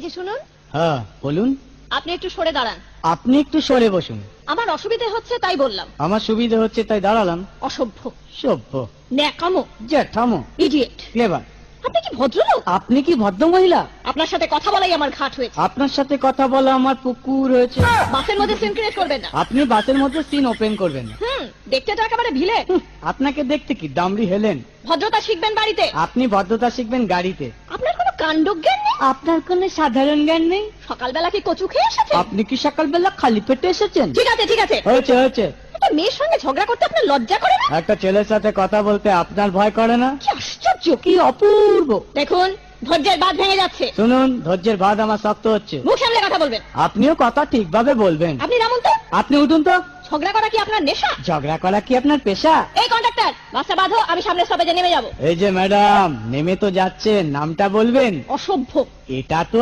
যে শুনুন, হ্যাঁ বলুন। আপনি একটু সরে দাঁড়ান। আপনি একটু সরে বসুন। আমার অসুবিধে হচ্ছে তাই বললাম। আমার সুবিধা হচ্ছে তাই দাঁড়ালাম। অসভ্য, সভ্য, ন্যাকামো, জ্যাঠামো, ইডিয়েট। ক্লেভার। আপনি কি ভদ্রলোক? আপনি কি ভদ্র মহিলা? আপনার সাথে কথা বলাই আমার ঘাট হয়েছে। আপনার সাথে কথা বলা আমার পুকুর হয়েছে। বাসের মধ্যে সিন ক্রিয়েট করবেন না। আপনি বাসের মধ্যে সিন ওপেন করবেন না। দেখতে তো একেবারে ভিলে। আপনাকে দেখতে কি দামড়ি হেলেন? ভদ্রতা শিখবেন বাড়িতে। আপনি ভদ্রতা শিখবেন গাড়িতে। আপনার কোনো কাণ্ডজ্ঞান নেই। আপনার কোনো সাধারণ জ্ঞান নেই। সকালবেলা কি কচু খেয়ে এসেছেন? আপনি কি সকালবেলা খালি পেটে এসেছেন? ঠিক আছে ঠিক আছে, হয়েছে হয়েছে। একটা মেয়ের সঙ্গে ঝগড়া করতে আপনার লজ্জা করে না? একটা ছেলের সাথে কথা বলতে আপনার ভয় করে না? কি আশ্চর্য, কি অপূর্ব। দেখুন ধৈর্যের বাঁধ ভেঙে যাচ্ছে। শুনুন, ধৈর্যের বাঁধ আমার শক্ত হচ্ছে। মুখ সামলে কথা বলবেন। আপনিও কথা ঠিকভাবে বলবেন। আপনি নামুন তো। আপনি উঠুন তো। ঝগড়া করা কি আপনার নেশা? ঝগড়া করা কি আপনার পেশা? এই কন্ডাক্টর, বাসটা বাঁধো, আমি সামনে স্টপেজে নেমে যাব। এই যে ম্যাডাম, নেমে তো যাচ্ছেন, নামটা বলবেন। অসভ্য। এটা তো